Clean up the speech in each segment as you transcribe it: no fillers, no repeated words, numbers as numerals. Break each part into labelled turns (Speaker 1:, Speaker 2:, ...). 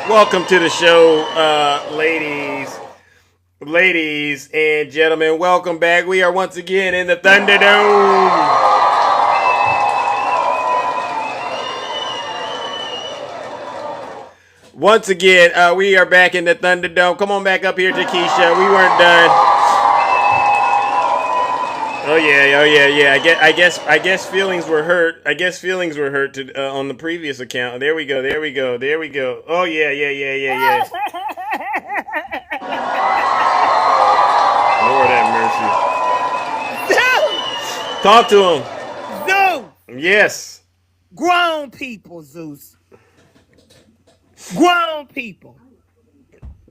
Speaker 1: Welcome to the show, ladies and gentlemen. Welcome back. We are once again in the Thunderdome. Once again, we are back in the Thunderdome. Come on back up here, Takesha. We weren't done. Oh yeah. I guess feelings were hurt. I guess feelings were hurt on the previous account. There we go. Oh yeah. Lord have mercy. Talk to him.
Speaker 2: Zeus!
Speaker 1: Yes.
Speaker 2: Grown people, Zeus. Grown people.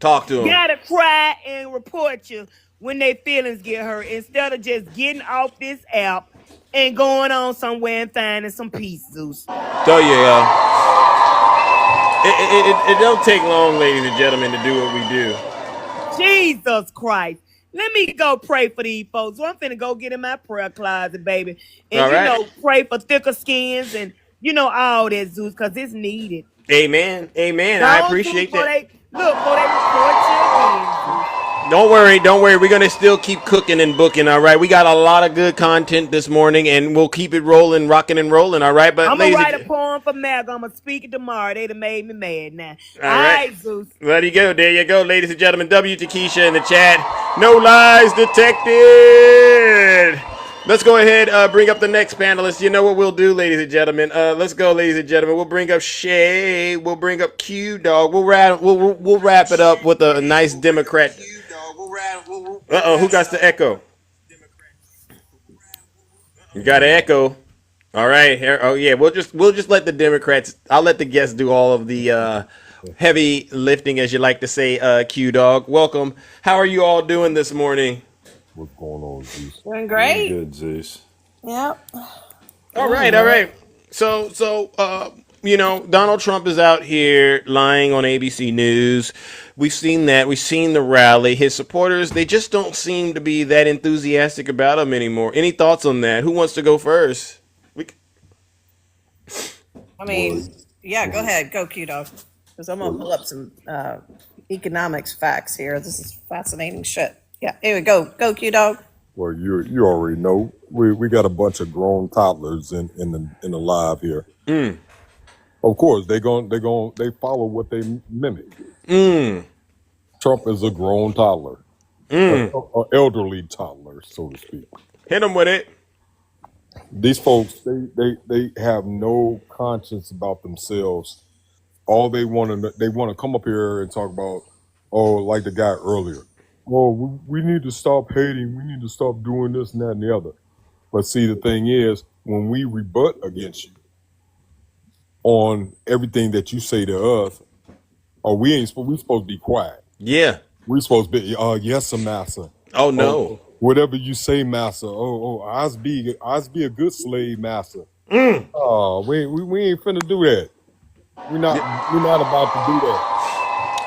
Speaker 1: Talk to him.
Speaker 2: Gotta cry and report you when their feelings get hurt instead of just getting off this app and going on somewhere and finding some peace, Zeus.
Speaker 1: Tell you, it don't take long, ladies and gentlemen, to do what we do.
Speaker 2: Jesus Christ. Let me go pray for these folks. So I'm finna go get in my prayer closet, baby. And
Speaker 1: All right.
Speaker 2: pray for thicker skins and all that, Zeus, because it's needed.
Speaker 1: Amen. I appreciate that.
Speaker 2: Before they report you again, Zeus.
Speaker 1: Don't worry. We're gonna still keep cooking and booking. All right. We got a lot of good content this morning, and we'll keep it rolling, rocking and rolling. All right. But
Speaker 2: I'm gonna
Speaker 1: ladies,
Speaker 2: write a poem for Mag. I'm gonna speak it tomorrow. They done made me mad now.
Speaker 1: all
Speaker 2: All
Speaker 1: right.
Speaker 2: right, Zeus.
Speaker 1: There you go. There you go, ladies and gentlemen. W Takesha in the chat. No lies detected. Let's go ahead. Bring up the next panelist. You know what we'll do, ladies and gentlemen. Let's go, ladies and gentlemen. We'll bring up Shay. We'll bring up Q Dog. We'll wrap it up with a nice Democrat. Who got the echo? You got an echo. All right. Here. Oh yeah. We'll just let the Democrats. I'll let the guests do all of the heavy lifting, as you like to say. Q Dog. Welcome. How are you all doing this morning?
Speaker 3: What's going on, Zeus?
Speaker 4: Doing great.
Speaker 3: Good, Zeus.
Speaker 4: Yep.
Speaker 1: All right. So, Donald Trump is out here lying on ABC News. We've seen that. We've seen the rally. His supporters, they just don't seem to be that enthusiastic about him anymore. Any thoughts on that? Who wants to go first?
Speaker 4: I mean,
Speaker 3: Well,
Speaker 4: yeah, go
Speaker 3: well,
Speaker 4: ahead. Go, Q-Dog. Because I'm going to
Speaker 3: well,
Speaker 4: pull up some economics facts here. This is fascinating shit. Yeah, here we go. Go, Q-Dog.
Speaker 3: well, you already know we got a bunch of grown toddlers in the live here.
Speaker 1: Mm,
Speaker 3: Of course, they follow what they mimic.
Speaker 1: mm,
Speaker 3: Trump is a grown toddler,
Speaker 1: mm.
Speaker 3: a elderly toddler, so to speak.
Speaker 1: Hit him with it.
Speaker 3: These folks, they have no conscience about themselves. All they want to come up here and talk about, oh, like the guy earlier. Oh, we need to stop hating. We need to stop doing this and that and the other. But see, the thing is, when we rebut against you on everything that you say to us, or we supposed to be quiet.
Speaker 1: Yeah.
Speaker 3: We supposed to be, yes, sir, massa.
Speaker 1: Oh
Speaker 3: Oh,
Speaker 1: no.
Speaker 3: whatever you say, massa. I's be a good slave, massa.
Speaker 1: Mm.
Speaker 3: Oh, we ain't finna do that. We're not about to do that.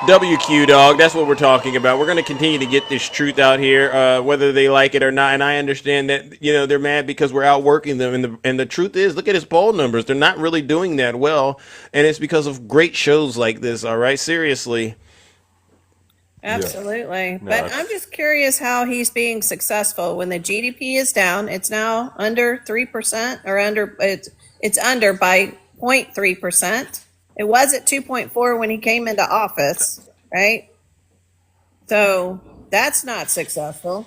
Speaker 1: WQ dog. That's what we're talking about. We're going to continue to get this truth out here, whether they like it or not. And I understand that they're mad because we're outworking them. And the truth is, look at his poll numbers. They're not really doing that well, and it's because of great shows like this. All right, seriously.
Speaker 3: Yeah.
Speaker 4: Absolutely.
Speaker 3: No,
Speaker 4: But I'm just curious how he's being successful when the GDP is down. It's now under 3% or it's under by 0.3%. It was at 2.4 when he came into office, right? So that's not successful.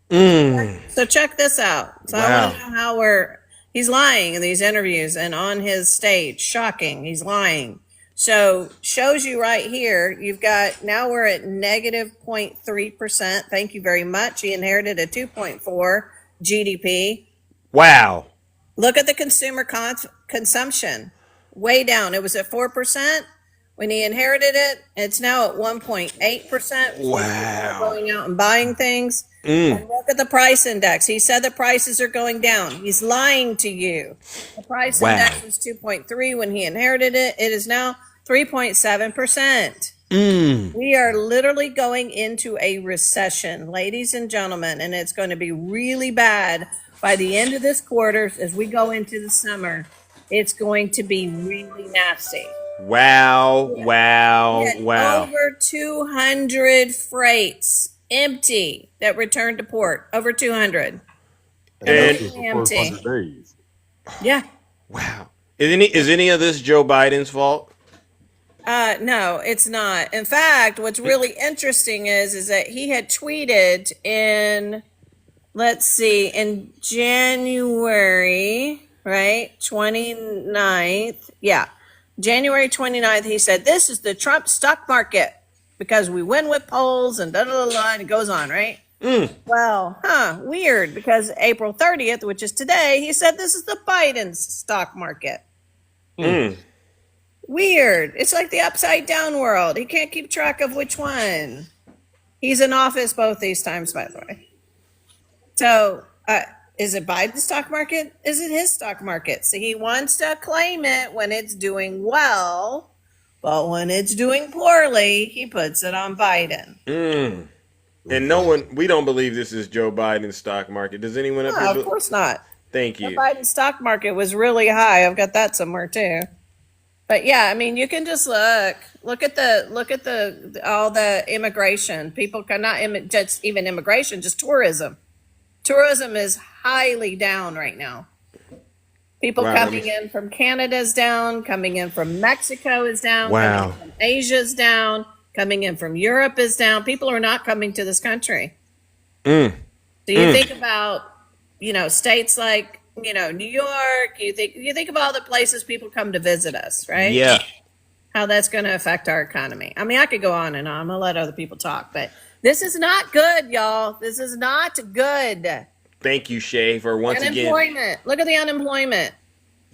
Speaker 1: Mm.
Speaker 4: So check this out. So I
Speaker 1: Wow.
Speaker 4: want to know how he's lying in these interviews and on his stage. Shocking. He's lying. So shows you right here, you've got now we're at negative 0.3%. Thank you very much. He inherited a 2.4 GDP.
Speaker 1: Wow.
Speaker 4: Look at the consumer consumption. Way down. It was at 4% when he inherited it. It's now at 1.8%.
Speaker 1: Wow.
Speaker 4: Going out and buying things.
Speaker 1: Mm.
Speaker 4: And look at the price index. He said the prices are going down. He's lying to you. The price
Speaker 1: Wow.
Speaker 4: index was 2.3 when he inherited it. It is now 3.7%.
Speaker 1: Mm.
Speaker 4: We are literally going into a recession, ladies and gentlemen, and it's going to be really bad by the end of this quarter as we go into the summer. It's going to be really nasty.
Speaker 1: Wow,
Speaker 4: We
Speaker 1: wow,
Speaker 4: had
Speaker 1: wow.
Speaker 4: over 200 freights empty that returned to port. Over 200.
Speaker 3: And that's
Speaker 1: And
Speaker 3: just the
Speaker 4: Completely
Speaker 3: first
Speaker 4: empty.
Speaker 3: 100 days.
Speaker 4: Yeah.
Speaker 1: wow. Is any of this Joe Biden's fault?
Speaker 4: No, it's not. In fact, what's really interesting is that he had tweeted in, let's see, in January, right? 29th. Yeah. January 29th, he said, "This is the Trump stock market because we win with polls and da da da da," and it goes on, right? Well, weird, because April 30th, which is today, he said this is the Biden's stock market.
Speaker 1: Mm.
Speaker 4: Weird. It's like the upside down world. He can't keep track of which one. He's in office both these times, by the way. So, is it Biden's stock market? Is it his stock market? So he wants to claim it when it's doing well, but when it's doing poorly, he puts it on Biden.
Speaker 1: Mm. And we don't believe this is Joe Biden's stock market. Does anyone up
Speaker 4: No,
Speaker 1: here?
Speaker 4: of course not.
Speaker 1: Thank
Speaker 4: The
Speaker 1: you.
Speaker 4: Biden stock market was really high. I've got that somewhere too. But yeah, I mean, you can just look at the all the immigration. People cannot just even immigration, just tourism. Tourism is highly down right now. People
Speaker 1: Wow,
Speaker 4: coming in from Canada is down, coming in from Mexico is down,
Speaker 1: Wow.
Speaker 4: coming in from Asia is down, coming in from Europe is down. People are not coming to this country.
Speaker 1: Mm.
Speaker 4: So you think about, states like, New York, you think of all the places people come to visit us, right?
Speaker 1: Yeah.
Speaker 4: How that's going to affect our economy. I mean, I could go on and on. I'm going to let other people talk, but this is not good, y'all. This is not good.
Speaker 1: Thank you, Shay, for once again.
Speaker 4: Unemployment. Look at the unemployment.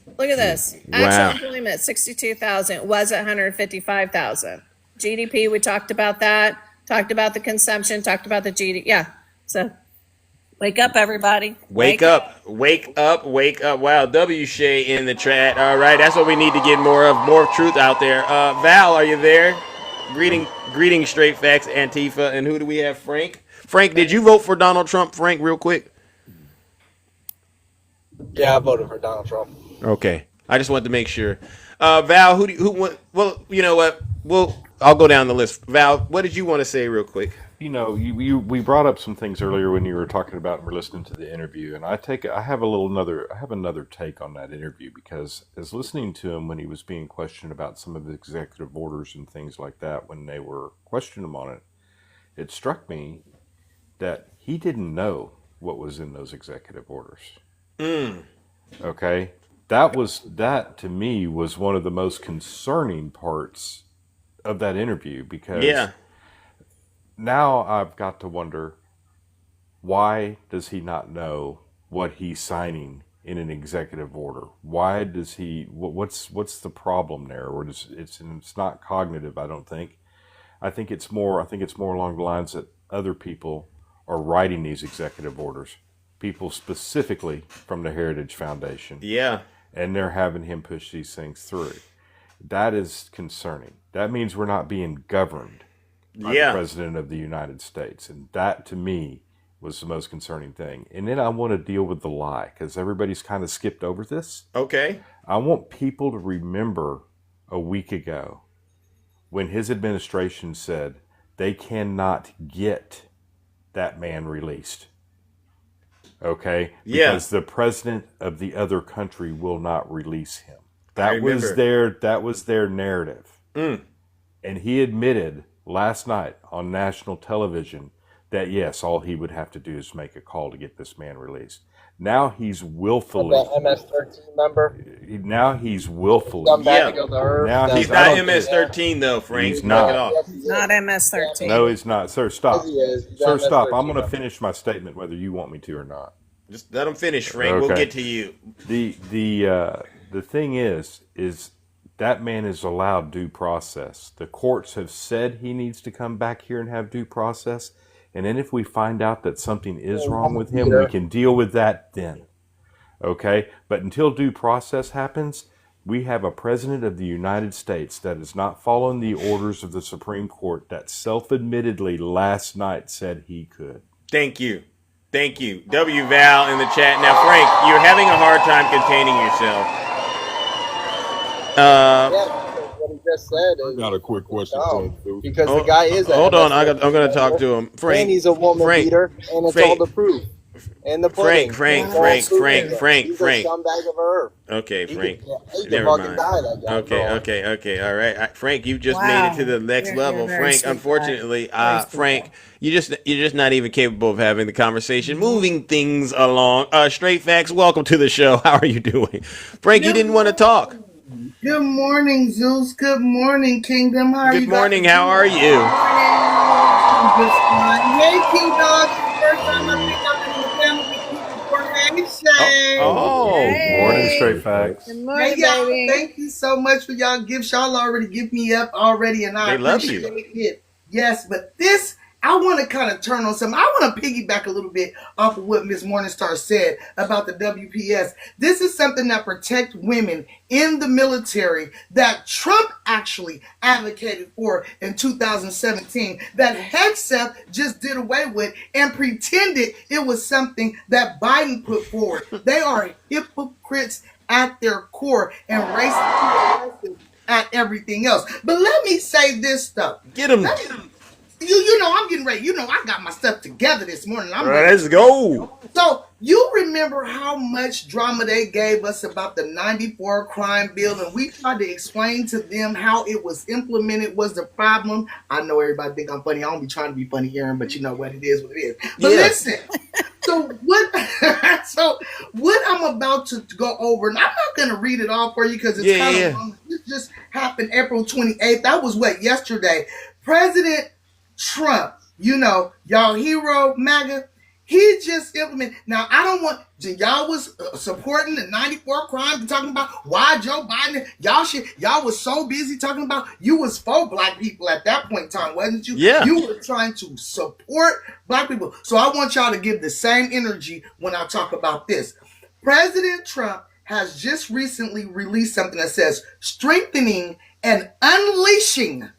Speaker 4: Look at this.
Speaker 1: Wow.
Speaker 4: Actual employment, 62,000, was at 155,000. GDP, we talked about that. Talked about the consumption, talked about the GDP. Yeah. So wake up, everybody.
Speaker 1: Wake up. Wake up. Wake up. Wow. W Shay in the chat. All right. That's what we need to get more of. More truth out there. Val, are you there? Greeting Straight Facts Antifa. And who do we have? Frank? Frank, did you vote for Donald Trump? Frank, real quick.
Speaker 5: Yeah, I voted for Donald Trump.
Speaker 1: Okay. I just wanted to make sure. Val, well, you know what? I'll go down the list. Val, what did you want to say real quick?
Speaker 6: We brought up some things earlier when you were talking about and we're listening to the interview, and I have another take on that interview, because as listening to him when he was being questioned about some of the executive orders and things like that, when they were questioning him on it, it struck me that he didn't know what was in those executive orders. Okay, that to me was one of the most concerning parts of that interview, because
Speaker 1: Yeah.
Speaker 6: now I've got to wonder, why does he not know what he's signing in an executive order? Why does he? What's the problem there? Or it's not cognitive, I don't think. I think it's more along the lines that other people are writing these executive orders, people specifically from the Heritage Foundation,
Speaker 1: Yeah.
Speaker 6: and they're having him push these things through. That is concerning. That means we're not being governed by the President of the United States. And that, to me, was the most concerning thing. And then I want to deal with the lie, because everybody's kind of skipped over this.
Speaker 1: Okay.
Speaker 6: I want people to remember a week ago when his administration said they cannot get that man released. Okay?
Speaker 1: Yeah.
Speaker 6: Because the president of the other country will not release him.
Speaker 1: I remember.
Speaker 6: That was their narrative. And he admitted last night on national television that yes, all he would have to do is make a call to get this man released. Now he's willfully
Speaker 5: That MS-13 member.
Speaker 6: Now he's willfully.
Speaker 5: Come back
Speaker 1: Yeah.
Speaker 5: and go to Earth.
Speaker 6: Now
Speaker 1: He's
Speaker 6: I
Speaker 1: not
Speaker 6: don't
Speaker 1: MS-13 though, Frank.
Speaker 6: He's
Speaker 1: Knock
Speaker 6: not.
Speaker 1: it off.
Speaker 5: Yes, he is.
Speaker 4: Not MS-13.
Speaker 6: No, he's not. Sir, stop.
Speaker 5: Yes, he is. He's
Speaker 6: Sir, stop. I'm
Speaker 5: MS-13
Speaker 6: going to finish my statement whether you want me to or not.
Speaker 1: Just let him finish, Frank. We'll
Speaker 6: Okay.
Speaker 1: get to you.
Speaker 6: The thing is that man is allowed due process. The courts have said he needs to come back here and have due process. And then if we find out that something is wrong with him, we can deal with that then. Okay? But until due process happens, we have a president of the United States that is not following the orders of the Supreme Court that self-admittedly last night said he could.
Speaker 1: Thank you. Thank you. W Val in the chat. Now, Frank, you're having a hard time containing yourself.
Speaker 5: what he just said
Speaker 3: I
Speaker 5: is
Speaker 3: got a quick question for him,
Speaker 5: dumb
Speaker 3: dude.
Speaker 5: because the guy is a
Speaker 1: Hold on,
Speaker 5: MSM
Speaker 1: I'm gonna talk
Speaker 5: member,
Speaker 1: to him. Frank,
Speaker 5: and he's a woman
Speaker 1: Frank,
Speaker 5: beater, and it's all
Speaker 1: Frank,
Speaker 5: the proof and the
Speaker 1: Frank,
Speaker 5: pudding.
Speaker 1: Frank,
Speaker 5: It's all
Speaker 1: Frank,
Speaker 5: proven.
Speaker 1: Frank,
Speaker 2: Listen.
Speaker 1: Frank,
Speaker 5: He's a
Speaker 1: Frank.
Speaker 5: scumbag of a herb.
Speaker 1: Okay,
Speaker 5: He
Speaker 1: Frank.
Speaker 5: could
Speaker 1: Never
Speaker 5: fucking
Speaker 1: mind.
Speaker 5: die, that young girl.
Speaker 1: Okay. All right, Frank, you just made it to
Speaker 2: Wow.
Speaker 1: the next
Speaker 2: You're a
Speaker 1: level.
Speaker 2: very
Speaker 1: Frank,
Speaker 2: sweet guy.
Speaker 1: unfortunately,
Speaker 2: Very sweet
Speaker 1: Frank,
Speaker 2: guy.
Speaker 1: you're just not even capable of having the conversation, moving things along. Straight facts. Welcome to the show. How are you doing, Frank? You
Speaker 7: Good
Speaker 1: didn't want to talk.
Speaker 7: morning. Good morning, Zeus. Good morning, Kingdom. How are
Speaker 1: Good
Speaker 7: you guys
Speaker 1: morning. How are
Speaker 7: doing?
Speaker 1: you?
Speaker 7: I'm just fine. Hey, Q Dog. It's the first time I think I've been in the panel with you before. Hey,
Speaker 1: Oh,
Speaker 7: Shay.
Speaker 1: oh.
Speaker 6: Morning,
Speaker 4: Hey,
Speaker 6: straight facts.
Speaker 4: good
Speaker 7: Hey,
Speaker 4: morning,
Speaker 7: y'all.
Speaker 4: baby.
Speaker 7: Thank you so much for y'all gifts. Y'all already give me up already, and I
Speaker 1: They love
Speaker 7: appreciate
Speaker 1: you.
Speaker 7: it. Yes, but this, I want to kind of turn on something. I want to piggyback a little bit off of what Miss Morningstar said about the WPS. This is something that protects women in the military that Trump actually advocated for in 2017 that Hegseth just did away with and pretended it was something that Biden put forward. They are hypocrites at their core and racist at everything else. But let me say this stuff.
Speaker 1: Get him.
Speaker 7: You know, I'm getting ready. You know, I got my stuff together this morning. I'm ready.
Speaker 1: Let's go.
Speaker 7: So, you remember how much drama they gave us about the 94 crime bill, and we tried to explain to them how it was implemented was the problem. I know everybody think I'm funny. I don't be trying to be funny here, but you know what it is, what it is. But
Speaker 1: Yeah.
Speaker 7: listen, so what so what I'm about to go over, and I'm not going to read it all for you because it's
Speaker 1: Yeah,
Speaker 7: kind of
Speaker 1: yeah.
Speaker 7: long. This just happened April 28th. That was what, yesterday. President Trump, you know, y'all hero, MAGA, he just implemented. Now, I don't want, y'all was supporting the 94 crime, talking about why Joe Biden, y'all was so busy talking about, you was for black people at that point in time, wasn't you?
Speaker 1: Yeah.
Speaker 7: You were trying to support black people. So I want y'all to give the same energy when I talk about this. President Trump has just recently released something that says strengthening and unleashing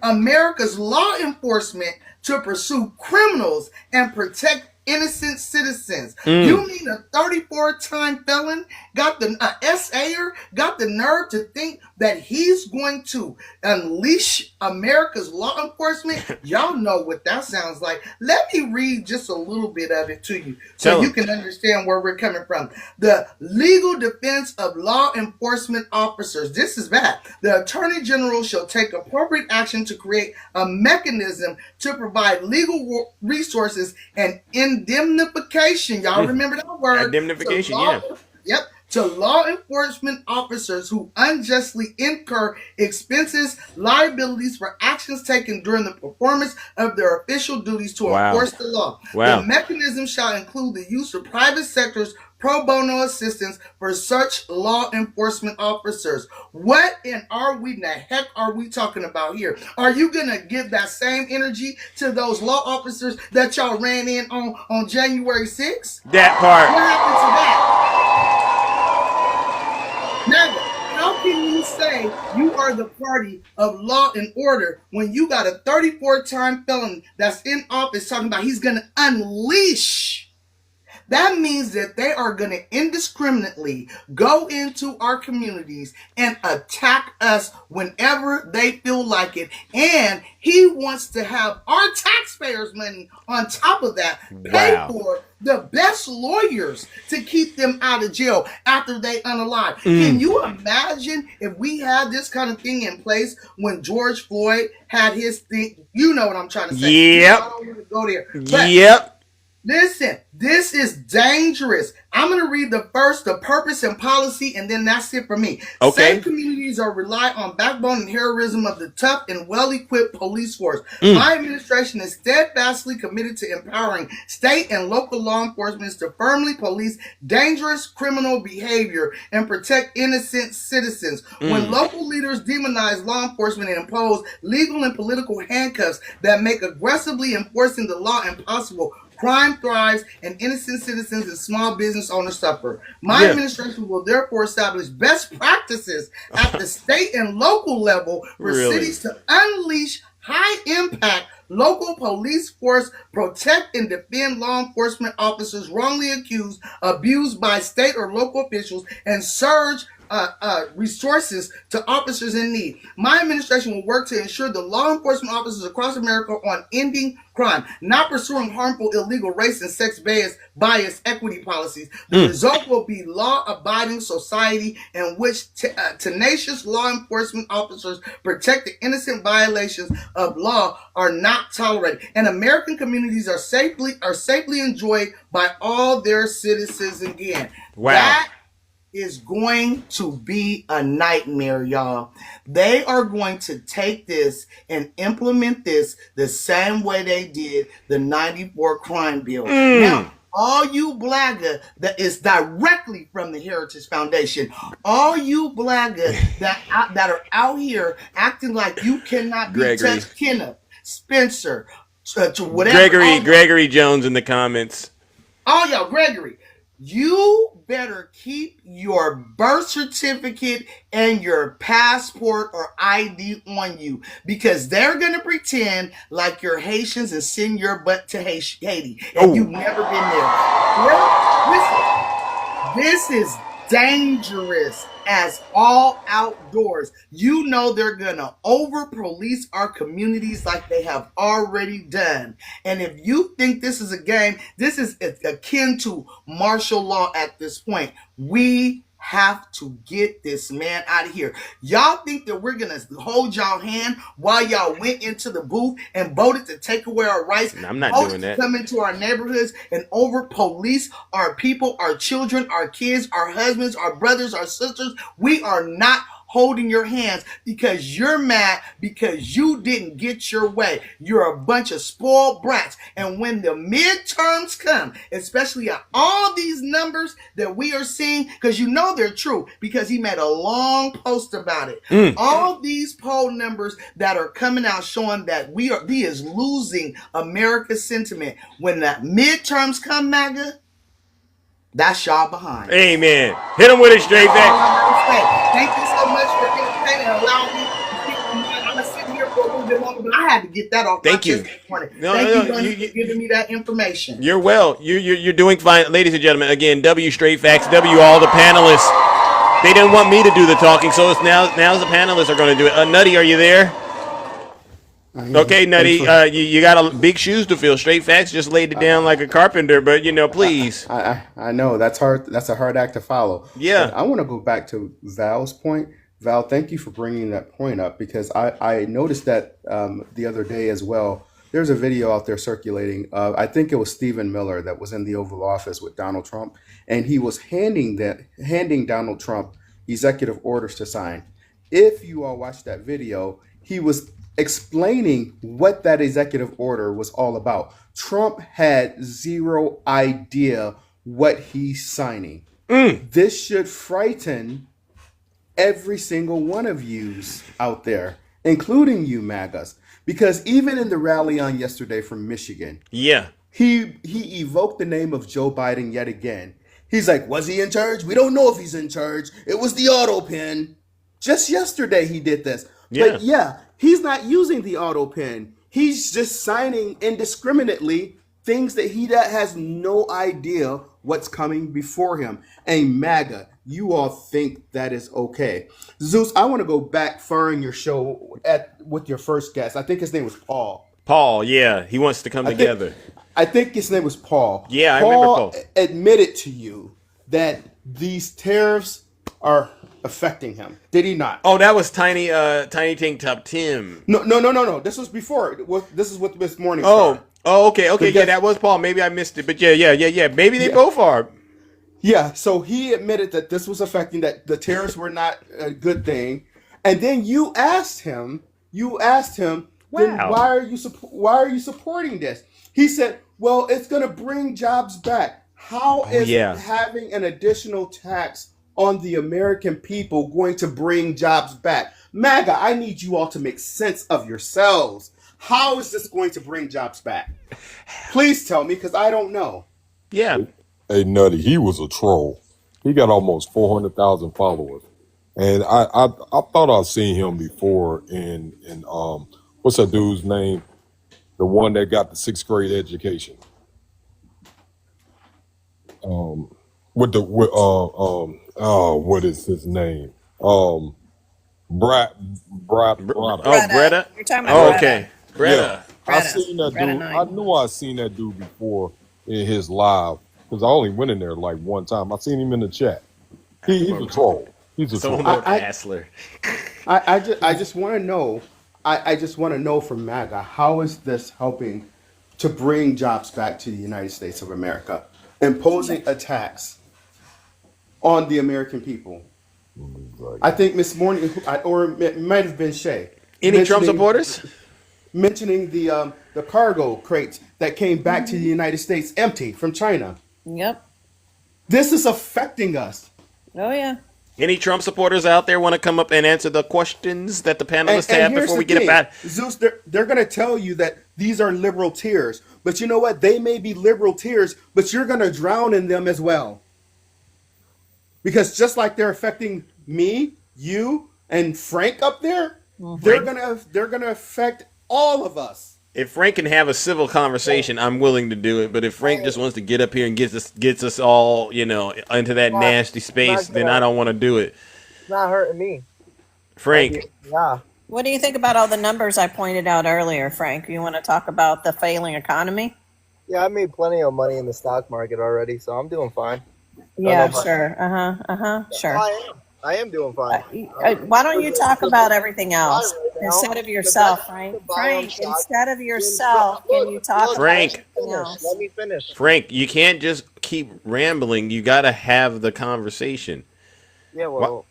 Speaker 7: America's law enforcement to pursue criminals and protect innocent citizens. You mean a 34-time felon got the SAer got the nerve to think that he's going to unleash America's law enforcement? Y'all know what that sounds like. Let me read just a little bit of it to you so
Speaker 1: Tell
Speaker 7: you
Speaker 1: him.
Speaker 7: can understand where we're coming from. The legal defense of law enforcement officers. This is bad. The Attorney General shall take appropriate action to create a mechanism to provide legal resources and indemnification. Y'all remember that word?
Speaker 1: Indemnification,
Speaker 7: To law-
Speaker 1: yeah.
Speaker 7: Yep. To law enforcement officers who unjustly incur expenses, liabilities for actions taken during the performance of their official duties to
Speaker 1: Wow.
Speaker 7: enforce the law.
Speaker 1: Wow.
Speaker 7: The mechanism shall include the use of private sector's pro bono assistance for such law enforcement officers. What in the heck are we talking about here? Are you gonna give that same energy to those law officers that y'all ran in on January 6th?
Speaker 1: That
Speaker 7: What
Speaker 1: part.
Speaker 7: happened to that? Never. How can you say you are the party of law and order when you got a 34-time felon that's in office talking about he's gonna unleash? That means that they are going to indiscriminately go into our communities and attack us whenever they feel like it. And he wants to have our taxpayers' money on top of that pay
Speaker 1: Wow.
Speaker 7: for the best lawyers to keep them out of jail after they unalive. Can you imagine if we had this kind of thing in place when George Floyd had his thing? You know what I'm trying to say.
Speaker 1: Yep.
Speaker 7: I don't want to go there. But
Speaker 1: Yep.
Speaker 7: listen, this is dangerous. I'm going to read the purpose and policy, and then that's it for me.
Speaker 1: Okay.
Speaker 7: Safe communities are rely on backbone and heroism of the tough and well-equipped police force. My administration is steadfastly committed to empowering state and local law enforcement to firmly police dangerous criminal behavior and protect innocent citizens. When local leaders demonize law enforcement and impose legal and political handcuffs that make aggressively enforcing the law impossible, crime thrives and innocent citizens and small business owners suffer. My
Speaker 1: Yeah.
Speaker 7: administration will therefore establish best practices at the state and local level for
Speaker 1: Really?
Speaker 7: cities to unleash high impact local police force, protect and defend law enforcement officers wrongly accused, abused by state or local officials, and surge resources to officers in need. My administration will work to ensure the law enforcement officers across America on ending crime, not pursuing harmful, illegal race and sex bias equity policies. The result will be law-abiding society in which tenacious law enforcement officers protect the innocent. Violations of law are not tolerated, and American communities are safely enjoyed by all their citizens again.
Speaker 1: Wow.
Speaker 7: That is going to be a nightmare, y'all. They are going to take this and implement this the same way they did the 94 crime bill. Now, all you blagger that is directly from the Heritage Foundation, all you blagger that are out here acting like you cannot be
Speaker 1: Gregory.
Speaker 7: touched, Kenneth, Spencer, to whatever.
Speaker 1: Gregory Jones in the comments.
Speaker 7: All y'all, Gregory, you better keep your birth certificate and your passport or ID on you, because they're going to pretend like you're Haitians and send your butt to Haiti and you've never been there. Well, listen, this is dangerous as all outdoors. You know they're gonna over police our communities like they have already done. And if you think this is a game, this is akin to martial law at this point. We have to get this man out of here. Y'all think that we're gonna hold y'all hand while y'all went into the booth and voted to take away our rights?
Speaker 1: I'm not doing that.
Speaker 7: Come into our neighborhoods and over police our people, our children, our kids, our husbands, our brothers, our sisters. We are not holding your hands because you're mad because you didn't get your way. You're a bunch of spoiled brats. And when the midterms come, especially at all these numbers that we are seeing, because you know they're true, because he made a long post about it. All these poll numbers that are coming out showing that he is losing America's sentiment. When the midterms come, MAGA, that's y'all behind.
Speaker 1: Amen. Hit him with it straight back.
Speaker 7: Thank you so much for entertaining and allowing me to speak on mine. I'm going to sit here for a little bit longer, but I had to get that off my chest this morning. Thank you for giving me that information.
Speaker 1: You're well. You're doing fine. Ladies and gentlemen, again, W Straight Facts, W all the panelists. They didn't want me to do the talking, so it's now the panelists are going to do it. Nutty, are you there? Okay, Nutty, you got big shoes to fill. Straight Facts just laid it down like a carpenter, but please.
Speaker 8: I know that's hard. That's a hard act to follow.
Speaker 1: Yeah.
Speaker 8: But I want to go back to Val's point. Val, thank you for bringing that point up, because I noticed that the other day as well. There's a video out there circulating. I think it was Stephen Miller that was in the Oval Office with Donald Trump, and he was handing Donald Trump executive orders to sign. If you all watched that video, he was explaining what that executive order was all about. Trump had zero idea what he's signing. This should frighten every single one of yous out there, including you MAGAs, because even in the rally on yesterday from Michigan, he evoked the name of Joe Biden yet again. He's like, was he in charge? We don't know if he's in charge. It was the auto pen. Just yesterday he did this. But he's not using the auto pen. He's just signing indiscriminately things that he has no idea what's coming before him. And MAGA, you all think that is okay. Zeus, I want to go back far in your show with your first guest. I think his name was Paul.
Speaker 1: Paul, yeah. He wants to come together.
Speaker 8: I think his name was Paul.
Speaker 1: Yeah, I remember Paul.
Speaker 8: Admitted to you that these tariffs are affecting him. Did he not?
Speaker 1: Oh, that was Tiny Tank Top Tim.
Speaker 8: No. This was before. This is what this morning.
Speaker 1: Okay. Yeah, that was Paul. Maybe I missed it, but yeah. Maybe they both are.
Speaker 8: Yeah. So he admitted that this was affecting, that the tariffs were not a good thing, and then you asked him. Then why are you supporting this? He said, well, it's going to bring jobs back. How is having an additional tax on the American people going to bring jobs back? MAGA, I need you all to make sense of yourselves. How is this going to bring jobs back? Please tell me, because I don't know.
Speaker 1: Yeah.
Speaker 3: Hey, Nutty, he was a troll. He got almost 400,000 followers. And I thought I'd seen him before in what's that dude's name? The one that got the 6th grade education. what is his name? Brat Brat Brat.
Speaker 1: Oh,
Speaker 4: Greta.
Speaker 1: Greta.
Speaker 4: You're talking about
Speaker 1: Oh,
Speaker 4: Greta.
Speaker 1: okay.
Speaker 3: Yeah,
Speaker 1: Greta.
Speaker 3: I
Speaker 4: Greta.
Speaker 3: seen that
Speaker 4: Greta
Speaker 3: dude. I
Speaker 4: 9.
Speaker 3: knew I seen that dude before in his live because I only went in there like one time. I seen him in the chat. He's a troll. He's a
Speaker 1: Someone
Speaker 3: troll.
Speaker 1: wrote
Speaker 8: I,
Speaker 1: Hassler.
Speaker 8: I just want to know. I just want to know from MAGA, how is this helping to bring jobs back to the United States of America, imposing a tax on the American people? I think Miss Morning, or it might have been Shay,
Speaker 1: Any Trump
Speaker 8: mentioning
Speaker 1: supporters?
Speaker 8: the cargo crates that came back to the United States empty from China.
Speaker 4: Yep.
Speaker 8: This is affecting us.
Speaker 4: Oh yeah.
Speaker 1: Any Trump supporters out there want to come up and answer the questions that the panelists
Speaker 8: And
Speaker 1: have
Speaker 8: here's
Speaker 1: before
Speaker 8: the
Speaker 1: we get
Speaker 8: thing,
Speaker 1: about?
Speaker 8: Zeus, they're going to tell you that these are liberal tears, but you know what? They may be liberal tears, but you're going to drown in them as well. Because just like they're affecting me, you, and Frank up there, they're gonna affect all of us.
Speaker 1: If Frank can have a civil conversation, I'm willing to do it. But if Frank just wants to get up here and gets us all, into that nasty space, then I don't want to do it.
Speaker 5: It's not hurting me.
Speaker 1: Frank,
Speaker 5: Yeah.
Speaker 4: What do you think about all the numbers I pointed out earlier, Frank? You want to talk about the failing economy?
Speaker 5: Yeah, I made plenty of money in the stock market already, so I'm doing fine.
Speaker 4: Yeah,
Speaker 5: know,
Speaker 4: sure. Sure.
Speaker 5: I am doing fine.
Speaker 4: Why don't you talk about everything else
Speaker 5: Right now,
Speaker 4: instead of
Speaker 5: the
Speaker 4: yourself,
Speaker 5: best
Speaker 4: Frank?
Speaker 5: to buy on
Speaker 4: Frank,
Speaker 5: stock
Speaker 4: instead of
Speaker 5: is
Speaker 4: yourself, can you talk about
Speaker 1: Frank.
Speaker 4: something else?
Speaker 5: Let me finish.
Speaker 1: Frank, you can't just keep rambling. You got to have the conversation.
Speaker 5: Yeah, well,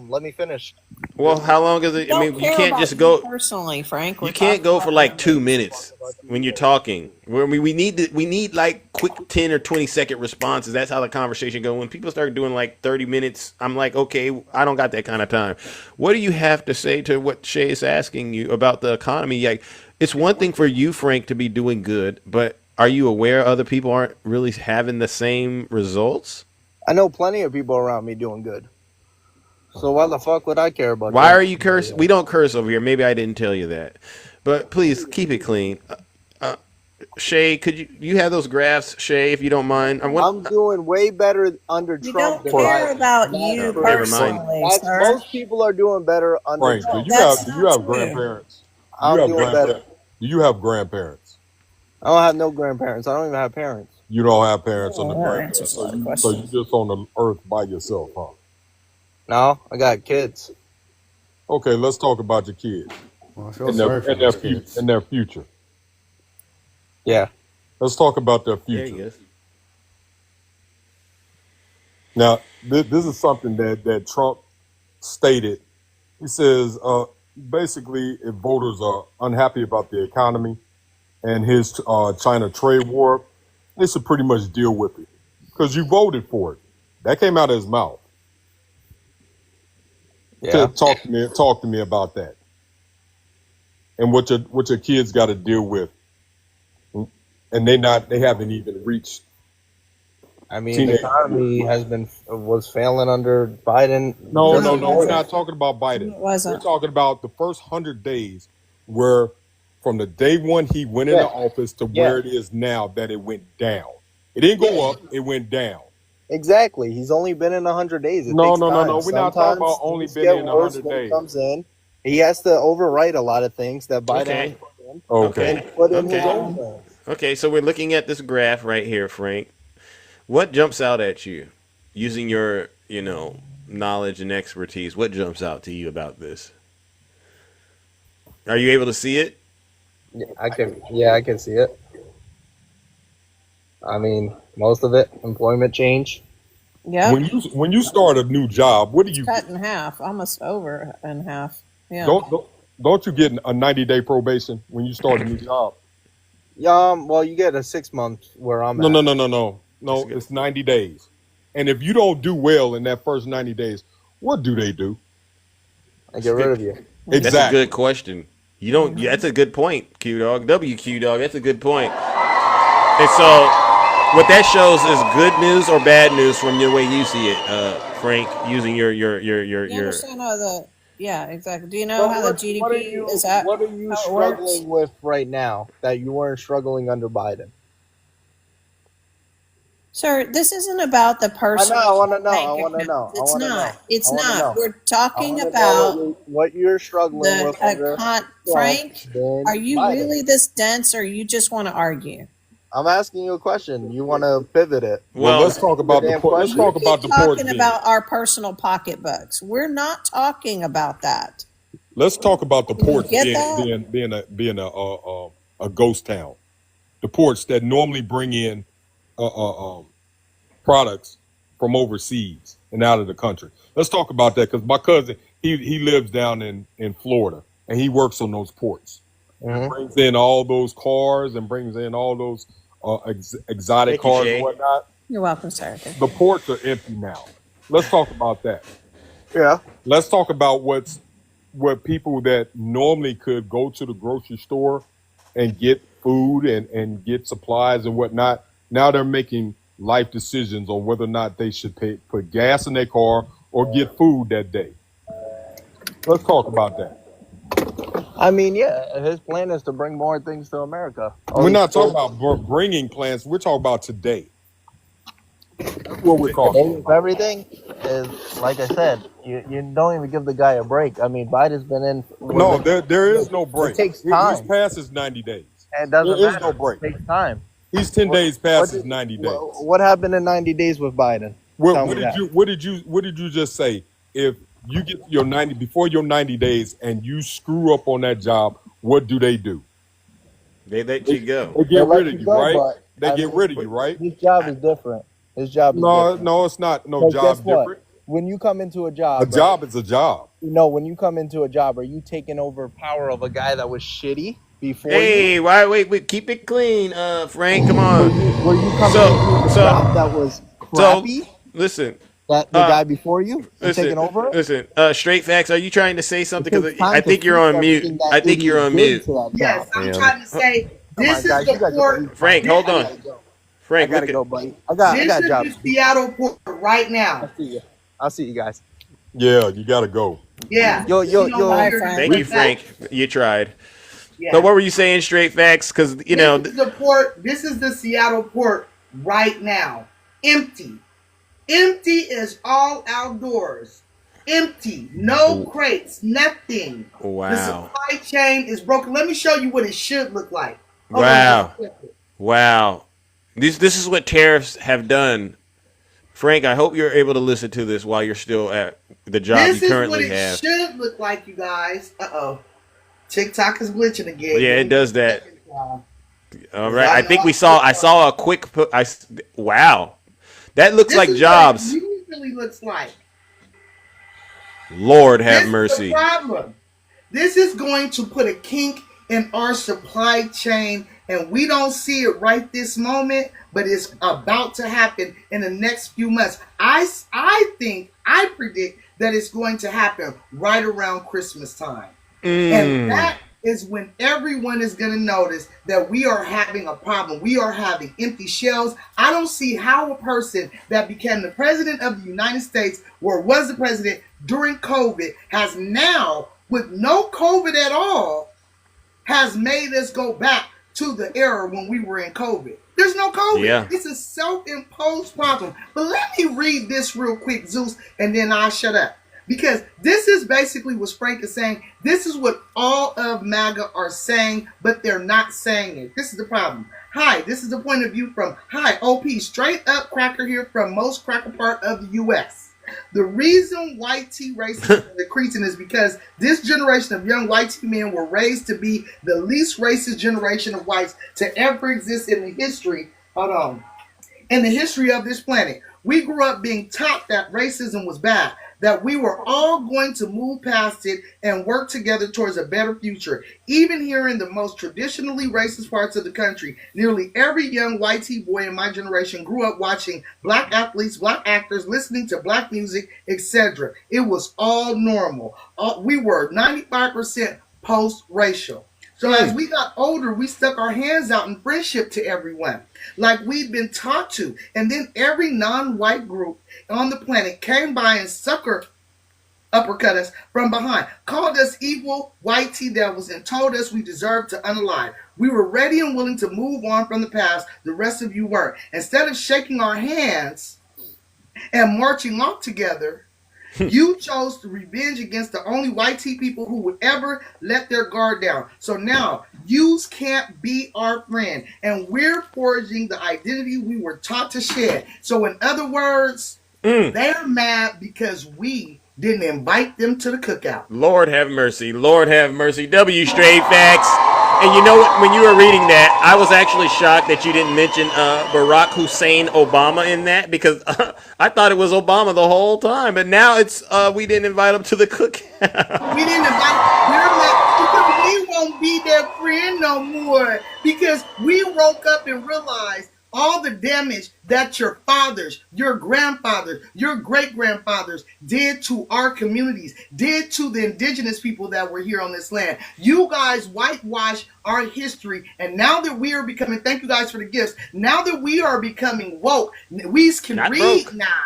Speaker 5: let me finish.
Speaker 1: Well, how long is it? I
Speaker 4: Don't
Speaker 1: mean, you
Speaker 4: care
Speaker 1: can't
Speaker 4: about
Speaker 1: just
Speaker 4: you
Speaker 1: go.
Speaker 4: personally, Frank. We're
Speaker 1: You can't
Speaker 4: talking
Speaker 1: go
Speaker 4: about
Speaker 1: for like 2
Speaker 4: numbers.
Speaker 1: minutes when you're talking. We need like quick 10 or 20-second responses. That's how the conversation goes. When people start doing like 30 minutes, I'm like, okay, I don't got that kind of time. What do you have to say to what Shay is asking you about the economy? Like, it's one thing for you, Frank, to be doing good, but are you aware other people aren't really having the same results?
Speaker 5: I know plenty of people around me doing good. So why the fuck would I care about
Speaker 1: Why
Speaker 5: that?
Speaker 1: are you cursing? We don't curse over here. Maybe I didn't tell you that, but please keep it clean. Shay, could you have those graphs, Shay, if you don't mind?
Speaker 5: I'm doing way better under
Speaker 4: You
Speaker 5: Trump
Speaker 4: don't
Speaker 5: than
Speaker 4: care
Speaker 5: Biden.
Speaker 4: about you
Speaker 1: Never mind.
Speaker 4: personally, sir.
Speaker 5: Most people are doing better under
Speaker 3: Frank,
Speaker 5: Trump.
Speaker 4: That's
Speaker 3: do you
Speaker 4: not
Speaker 3: have
Speaker 4: true.
Speaker 3: grandparents? Do
Speaker 5: I'm
Speaker 3: you have
Speaker 5: doing better.
Speaker 3: grandparents? Do you have grandparents?
Speaker 5: I don't have no grandparents. I don't even have parents.
Speaker 3: You don't have parents on the
Speaker 4: That
Speaker 3: grandparents,
Speaker 4: answers a lot of
Speaker 3: so you
Speaker 4: questions.
Speaker 3: just on the earth by yourself, huh?
Speaker 5: No, I got kids.
Speaker 3: Okay, let's talk about your kids
Speaker 8: Well, I feel
Speaker 3: and
Speaker 8: sorry for those kids.
Speaker 3: their future.
Speaker 5: Yeah.
Speaker 3: Let's talk about their
Speaker 1: There he
Speaker 3: future.
Speaker 1: is.
Speaker 3: Now, this is something that Trump stated. He says, basically, if voters are unhappy about the economy and his China trade war, they should pretty much deal with it because you voted for it. That came out of his mouth.
Speaker 5: Yeah.
Speaker 3: Talk to me about that and what your kids got to deal with, and they haven't even reached.
Speaker 5: I mean,
Speaker 3: Teenage-
Speaker 5: the economy was failing under Biden.
Speaker 3: No,
Speaker 4: No,
Speaker 3: no,
Speaker 4: it
Speaker 3: no. We're
Speaker 4: wasn't.
Speaker 3: not talking about Biden.
Speaker 4: It wasn't.
Speaker 3: We're talking about the first 100 days, where from the day one he went into
Speaker 5: Yeah.
Speaker 3: office to
Speaker 5: Yeah.
Speaker 3: where it is now, that it went down. It didn't go up; it went down.
Speaker 5: Exactly. He's only been in 100 days. It
Speaker 3: No,
Speaker 5: takes
Speaker 3: no, no,
Speaker 5: time.
Speaker 3: no. We're not talking about
Speaker 5: Sometimes
Speaker 3: only
Speaker 5: things
Speaker 3: been
Speaker 5: get
Speaker 3: in
Speaker 5: worse
Speaker 3: 100
Speaker 5: when he
Speaker 3: days.
Speaker 5: comes in. He has to overwrite a lot of things that Biden
Speaker 1: Okay.
Speaker 5: has put in
Speaker 3: Okay.
Speaker 5: and put in his
Speaker 1: Okay.
Speaker 5: own things.
Speaker 1: Okay, so we're looking at this graph right here, Frank. What jumps out at you using your, knowledge and expertise? What jumps out to you about this? Are you able to see it?
Speaker 5: I can see it. I mean, most of it, employment change.
Speaker 4: Yep.
Speaker 3: When you start a new job, what do you
Speaker 4: Cut in half, almost over in half. Yeah.
Speaker 3: don't you get a 90-day probation when you start a new job?
Speaker 5: Well, you get a 6 month where I'm
Speaker 3: No,
Speaker 5: at.
Speaker 3: no, no, no, no. No, it's 90 days. And if you don't do well in that first 90 days, what do they do?
Speaker 5: I get rid of you.
Speaker 1: That's a
Speaker 3: Exactly.
Speaker 1: good question. You don't. That's a good point, Q Dog. WQ Dog. That's a good point. And so, what that shows is good news or bad news from the way you see it, Frank. Using your
Speaker 4: You understand how yeah, exactly. Do you know
Speaker 5: So
Speaker 4: how the
Speaker 5: what are
Speaker 4: GDP
Speaker 5: you,
Speaker 4: is at?
Speaker 5: what are you
Speaker 4: how it works?
Speaker 5: struggling with right now that you weren't struggling under Biden?
Speaker 4: Sir, this isn't about the
Speaker 5: I
Speaker 4: personal
Speaker 5: want to know. I
Speaker 4: bank
Speaker 5: want to know.
Speaker 4: accounts.
Speaker 5: I
Speaker 4: It's
Speaker 5: want to know.
Speaker 4: not. It's
Speaker 5: I want to
Speaker 4: not.
Speaker 5: know.
Speaker 4: We're
Speaker 5: I
Speaker 4: talking
Speaker 5: want to know
Speaker 4: about
Speaker 5: what you're struggling
Speaker 4: the
Speaker 5: with under Trump
Speaker 4: Frank,
Speaker 5: than
Speaker 4: are you
Speaker 5: Biden.
Speaker 4: really this dense or you just want to argue?
Speaker 5: I'm asking you a question. You want to pivot it.
Speaker 3: Well,
Speaker 1: Well,
Speaker 3: let's talk about the
Speaker 5: Damn
Speaker 3: port. Let's
Speaker 5: question.
Speaker 3: talk about
Speaker 4: Keep
Speaker 3: the ports
Speaker 4: talking
Speaker 3: then.
Speaker 4: about our personal pocketbooks. We're not talking about that.
Speaker 3: Let's talk about the
Speaker 4: Can you
Speaker 3: ports
Speaker 4: get that?
Speaker 3: being a ghost town. The ports that normally bring in products from overseas and out of the country. Let's talk about that because my cousin he lives down in Florida and he works on those ports.
Speaker 5: Mhm.
Speaker 3: Brings in all those cars and brings in all those exotic
Speaker 1: thank you,
Speaker 3: cars and
Speaker 1: Shay.
Speaker 3: whatnot.
Speaker 4: You're welcome, sir.
Speaker 3: The ports are empty now. Let's talk about that.
Speaker 5: Yeah.
Speaker 3: Let's talk about what people that normally could go to the grocery store and get food and get supplies and whatnot. Now they're making life decisions on whether or not they should put gas in their car or get food that day. Let's talk about that.
Speaker 5: I mean, yeah, his plan is to bring more things to America.
Speaker 3: We're not talking about bringing plants. We're talking about today. That's what we're talking about.
Speaker 5: Everything is, like I said, you don't even give the guy a break. I mean, Biden's been in.
Speaker 3: No, there is no break.
Speaker 5: It takes
Speaker 3: He's
Speaker 5: time.
Speaker 3: past his 90 days.
Speaker 5: And it doesn't
Speaker 3: There is
Speaker 5: matter.
Speaker 3: no break.
Speaker 5: It takes time.
Speaker 3: He's 10 days past his 90 days.
Speaker 5: What happened in 90 days with Biden?
Speaker 3: What did you just say? If you get your 90 before your 90 days and you screw up on that job, what do?
Speaker 1: They let you go.
Speaker 3: They get
Speaker 5: let
Speaker 3: rid of
Speaker 5: you
Speaker 3: you,
Speaker 5: go,
Speaker 3: right?
Speaker 5: but,
Speaker 3: They
Speaker 5: I
Speaker 3: get
Speaker 5: mean,
Speaker 3: rid of you, right?
Speaker 5: His job is different. His job is
Speaker 3: No,
Speaker 5: different.
Speaker 3: no, it's not. No,
Speaker 5: Because
Speaker 3: job's
Speaker 5: guess what?
Speaker 3: different.
Speaker 5: When you come into a
Speaker 3: A
Speaker 5: job,
Speaker 3: job is a job.
Speaker 5: when you come into a job, are you taking over power of a guy that was shitty before you?
Speaker 1: Hey, wait, keep it clean, Frank. Come on.
Speaker 5: Were you coming into a job that was
Speaker 1: So
Speaker 5: crappy?
Speaker 1: listen,
Speaker 5: That the guy before you and taking over it?
Speaker 1: listen. Straight facts. Are you trying to say something?
Speaker 5: It
Speaker 1: Because
Speaker 5: takes time
Speaker 1: I
Speaker 5: to
Speaker 1: think you're
Speaker 5: fix
Speaker 1: on mute.
Speaker 5: everything that
Speaker 1: I think you're
Speaker 5: idiot
Speaker 1: on
Speaker 5: did
Speaker 1: mute.
Speaker 5: to that
Speaker 7: Yes,
Speaker 5: job.
Speaker 7: I'm trying to say
Speaker 5: Come
Speaker 7: this
Speaker 5: on, guys.
Speaker 7: is
Speaker 5: You
Speaker 7: the
Speaker 5: guys
Speaker 7: port.
Speaker 1: Frank, hold on.
Speaker 5: I gotta go.
Speaker 1: Frank,
Speaker 5: I gotta go, buddy. I got
Speaker 7: This
Speaker 5: a
Speaker 7: is
Speaker 5: job.
Speaker 7: the Seattle port right now.
Speaker 5: I'll see you guys.
Speaker 3: Yeah, you got to go.
Speaker 7: Yeah.
Speaker 5: Yo.
Speaker 4: Bye, Frank.
Speaker 1: Thank you, Frank. You tried.
Speaker 7: Yeah.
Speaker 1: So what were you saying? Straight facts, because you know.
Speaker 7: This is the port. This is the Seattle port right now. Empty. Empty is all outdoors. Empty. No crates. Nothing.
Speaker 1: Wow.
Speaker 7: The supply chain is broken. Let me show you what it should look like. Hold
Speaker 1: Wow.
Speaker 7: on.
Speaker 1: Wow. This is what tariffs have done. Frank, I hope you're able to listen to this while you're still at the job
Speaker 7: This
Speaker 1: you
Speaker 7: is what
Speaker 1: currently
Speaker 7: it
Speaker 1: have.
Speaker 7: should look like, you guys. Uh-oh. TikTok is glitching again.
Speaker 1: Yeah, it does that. All right. I think I saw a quick wow. That looks like jobs.
Speaker 7: What it usually looks like.
Speaker 1: Lord have
Speaker 7: This
Speaker 1: mercy.
Speaker 7: is the problem. This is going to put a kink in our supply chain, and we don't see it right this moment, but it's about to happen in the next few months. I predict that it's going to happen right around Christmas time. And that is when everyone is going to notice that we are having a problem. We are having empty shelves. I don't see how a person that became the president of the United States or was the president during COVID has now, with no COVID at all, has made us go back to the era when we were in COVID. There's no COVID.
Speaker 1: Yeah.
Speaker 7: It's a self-imposed problem. But let me read this real quick, Zeus, and then I'll shut up. Because this is basically what Frank is saying. This is what all of MAGA are saying, but they're not saying it. This is the problem. Hi, this is the point of view from, OP, straight up cracker here from most cracker part of the U.S. The reason white tea racism is decreasing is because this generation of young white tea men were raised to be the least racist generation of whites to ever exist in the history. In the history of this planet. We grew up being taught that racism was bad, that we were all going to move past it and work together towards a better future. Even here in the most traditionally racist parts of the country, nearly every young white tea boy in my generation grew up watching black athletes, black actors, listening to black music, etc. It was all normal. We were 95% post-racial. So as we got older, we stuck our hands out in friendship to everyone, like we'd been taught to. And then every non-white group on the planet came by and suckered uppercut us from behind, called us evil white tea devils, and told us we deserved to unalive. We were ready and willing to move on from the past. The rest of you weren't. Instead of shaking our hands and marching off together, you chose to revenge against the only white tea people who would ever let their guard down. So now, yous can't be our friend, and we're forging the identity we were taught to shed. So in other words, they're mad because we didn't invite them to the cookout.
Speaker 1: Lord have mercy. Lord have mercy. W straight facts. And you know what? When you were reading that, I was actually shocked that you didn't mention Barack Hussein Obama in that, because I thought it was Obama the whole time. But now it's we didn't invite him to the cookout.
Speaker 7: We didn't invite. We're not, because we won't be their friend no more. Because we woke up and realized all the damage that your fathers, your grandfathers, your great grandfathers did to our communities, did to the indigenous people that were here on this land. You guys whitewash our history, and now that we are becoming, thank you guys for the gifts, now that we are becoming woke, we can
Speaker 1: Not
Speaker 7: read
Speaker 1: broke.
Speaker 7: now.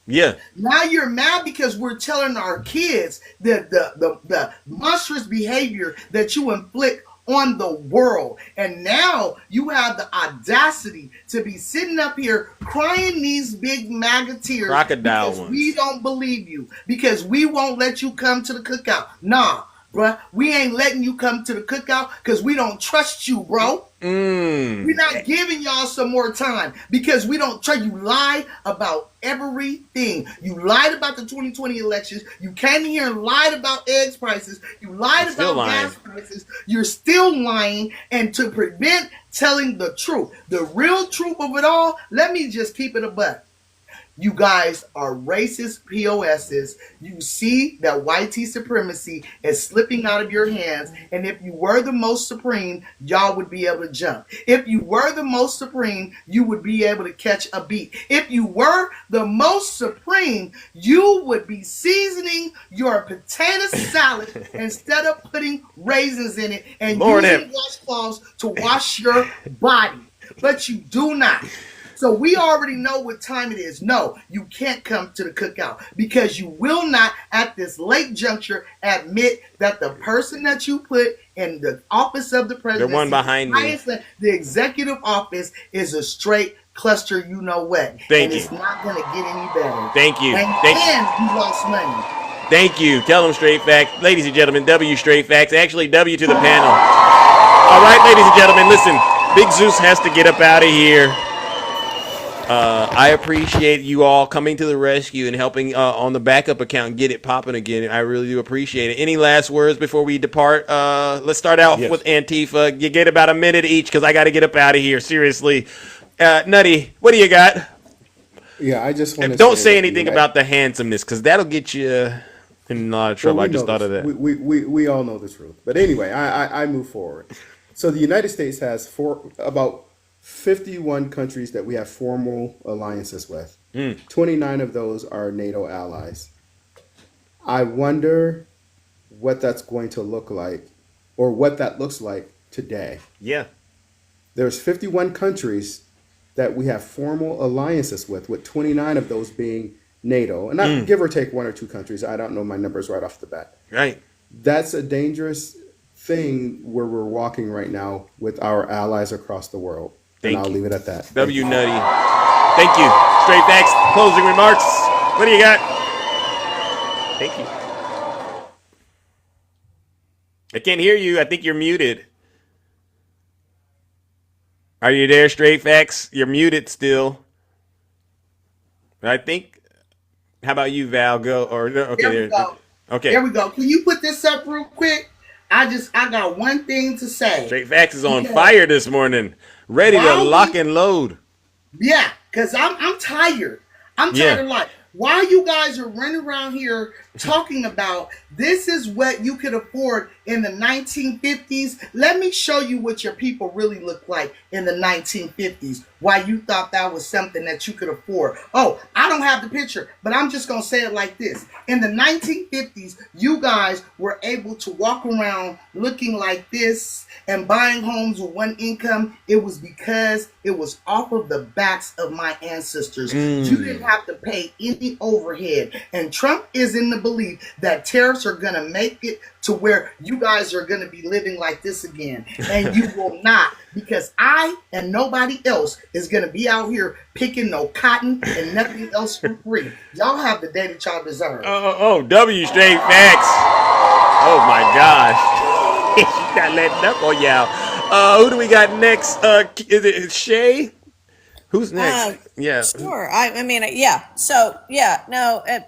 Speaker 1: Yeah.
Speaker 7: Now you're mad because we're telling our kids the monstrous behavior that you inflict on the world. And now you have the audacity to be sitting up here crying these big MAGA tears
Speaker 1: Crocodile
Speaker 7: because
Speaker 1: ones.
Speaker 7: we don't believe you, because we won't let you come to the cookout. Nah, bruh, we ain't letting you come to the cookout because we don't trust you, bro. We're not giving y'all some more time because we don't trust you. Lie about everything. You lied about the 2020 elections. You came here and lied about eggs prices. You lied
Speaker 1: I'm still
Speaker 7: about
Speaker 1: lying.
Speaker 7: gas prices. You're still lying. And to prevent telling the truth, the real truth of it all, let me just keep it a buck. You guys are racist POSs. You see that white tea supremacy is slipping out of your hands. And if you were the most supreme, y'all would be able to jump. If you were the most supreme, you would be able to catch a beat. If you were the most supreme, you would be seasoning your potato salad instead of putting raisins in it and
Speaker 1: Lord
Speaker 7: using
Speaker 1: have-
Speaker 7: washcloths to wash your body. But you do not. So we already know what time it is. No, you can't come to the cookout because you will not, at this late juncture, admit that the person that you put in the office of the president,
Speaker 1: The one behind me.
Speaker 7: the executive office, is a straight cluster. You know what?
Speaker 1: Thank
Speaker 7: and
Speaker 1: you.
Speaker 7: It's not going to get any better.
Speaker 1: Thank you.
Speaker 7: And you lost money.
Speaker 1: Thank you. Tell them straight facts. Ladies and gentlemen, W straight facts. Actually, W to the panel. All right, ladies and gentlemen, listen. Big Zeus has to get up out of here. I appreciate you all coming to the rescue and helping on the backup account get it popping again. I really do appreciate it. Any last words before we depart? Let's start out with Antifa. You get about a minute each because I got to get up out of here. Seriously. Nutty, what do you got?
Speaker 8: Yeah, I just want to
Speaker 1: Don't say anything about the handsomeness because that'll get you in a lot of trouble. I just thought of that.
Speaker 8: We all know the truth. But anyway, I move forward. So the United States has about 51 countries that we have formal alliances with. 29 of those are NATO allies. I wonder what that's going to look like, or what that looks like today.
Speaker 1: Yeah.
Speaker 8: There's 51 countries that we have formal alliances with 29 of those being NATO. And I give or take one or two countries. I don't know my numbers right off the bat.
Speaker 1: Right.
Speaker 8: That's a dangerous thing where we're walking right now with our allies across the world. And I'll leave it at that.
Speaker 1: W Nutty. Thank you. Straight facts. Closing remarks. What do you got? Thank you. I can't hear you. I think you're muted. Are you there, Straight Facts? You're muted still. I think. How about you, Val? Go or okay.
Speaker 7: There we go.
Speaker 1: Okay.
Speaker 7: There we go. Can you put this up real quick? I got one thing to say.
Speaker 1: Straight Facts is on fire this morning, ready to lock and load.
Speaker 7: Yeah, because I'm tired. I'm tired of life. While you guys are running around here talking about this is what you could afford in the 1950s, let me show you what your people really looked like in the 1950s. Why you thought that was something that you could afford. Oh, I don't have the picture, but I'm just going to say it like this. In the 1950s, you guys were able to walk around looking like this and buying homes with one income. It was because it was off of the backs of my ancestors. You didn't have to pay any completely overhead. And Trump is in the belief that tariffs are going to make it to where you guys are going to be living like this again. And you will not, because I and nobody else is going to be out here picking no cotton and nothing else for free. Y'all have the day that y'all deserve.
Speaker 1: W straight facts. Oh my gosh. She's not letting up on y'all. Who do we got next? Is it Shay? Who's next? Yeah.
Speaker 4: Sure. I mean, yeah. So, yeah, no,
Speaker 1: I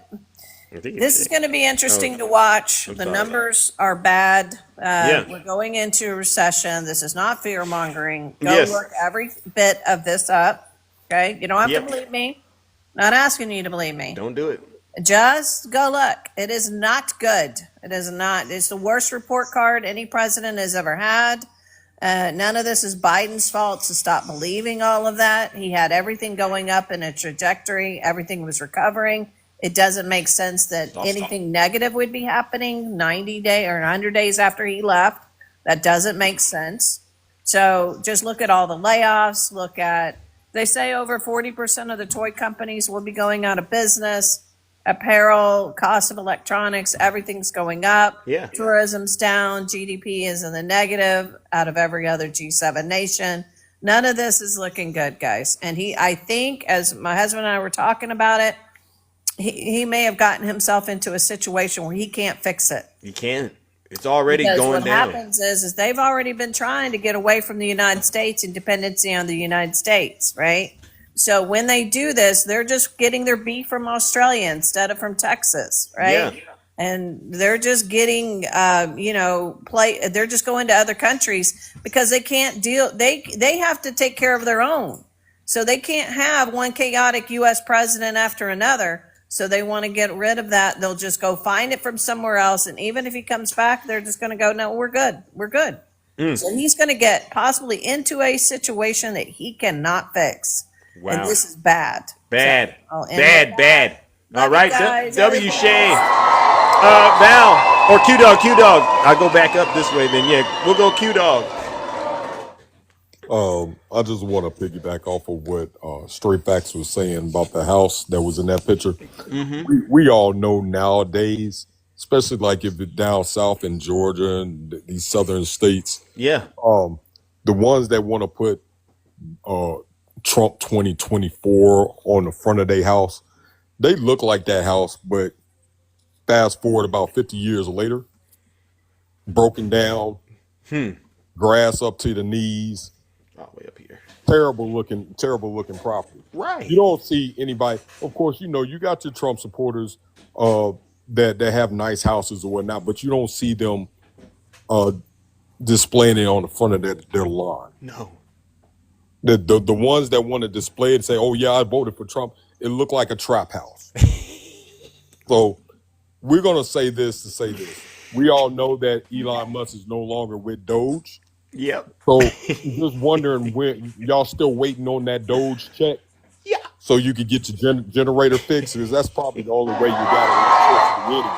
Speaker 1: think it's
Speaker 4: this is
Speaker 1: Shay.
Speaker 4: going to be interesting to watch.
Speaker 1: I'm
Speaker 4: The
Speaker 1: sorry.
Speaker 4: numbers are bad.
Speaker 1: Yeah.
Speaker 4: We're going into a recession. This is not fear mongering. Go
Speaker 1: Yes.
Speaker 4: look every bit of this up. Okay. You don't have
Speaker 1: Yep.
Speaker 4: to believe me. Not asking you to believe me.
Speaker 1: Don't do it.
Speaker 4: Just go look. It is not good. It is not. It's the worst report card any president has ever had. None of this is Biden's fault, so stop believing all of that. He had everything going up in a trajectory. Everything was recovering. It doesn't make sense that anything negative would be happening 90 days or 100 days after he left. That doesn't make sense. So just look at all the layoffs. They say over 40% of the toy companies will be going out of business. Apparel, cost of electronics, everything's going up.
Speaker 1: Yeah.
Speaker 4: Tourism's down. GDP is in the negative out of every other G7 nation. None of this is looking good, guys. And I think, as my husband and I were talking about it, he may have gotten himself into a situation where he can't fix it.
Speaker 1: You can't. It's already
Speaker 4: Because
Speaker 1: going
Speaker 4: what
Speaker 1: down.
Speaker 4: happens is they've already been trying to get away from the United States and dependency on the United States, right? So when they do this, they're just getting their beef from Australia instead of from Texas, right?
Speaker 1: Yeah.
Speaker 4: And they're just getting, they're just going to other countries because they can't deal. They have to take care of their own. So they can't have one chaotic U.S. president after another. So they want to get rid of that. They'll just go find it from somewhere else. And even if he comes back, they're just going to go, no, we're good. We're good. So he's going to get possibly into a situation that he cannot fix.
Speaker 1: Wow.
Speaker 4: And this is bad.
Speaker 1: Bad.
Speaker 4: So I'll end with
Speaker 1: Bad.
Speaker 4: that.
Speaker 1: All
Speaker 4: Love you
Speaker 1: right.
Speaker 4: guys.
Speaker 1: W Shay. Val. Or Q Dog. I'll go back up this way then. Yeah, we'll go Q Dog.
Speaker 3: I just want to piggyback off of what Straight Facts was saying about the house that was in that picture. We all know nowadays, especially like if it's down south in Georgia and these southern states,
Speaker 1: Yeah.
Speaker 3: the ones that want to put Trump 2024 on the front of their house, they look like that house, but fast forward about 50 years later, broken down, grass up to the knees,
Speaker 1: All the way up here.
Speaker 3: terrible looking property.
Speaker 1: Right.
Speaker 3: You don't see anybody. Of course, you got your Trump supporters that have nice houses or whatnot, but you don't see them displaying it on the front of their lawn.
Speaker 1: No.
Speaker 3: The ones that want to display it and say, "Oh yeah, I voted for Trump," it looked like a trap house. So we're gonna say this to say this. We all know that Elon Musk is no longer with Doge.
Speaker 1: Yep.
Speaker 3: So just wondering when y'all still waiting on that Doge check.
Speaker 1: Yeah.
Speaker 3: So you could get your generator fixed, because that's probably the only way you got electricity anyway.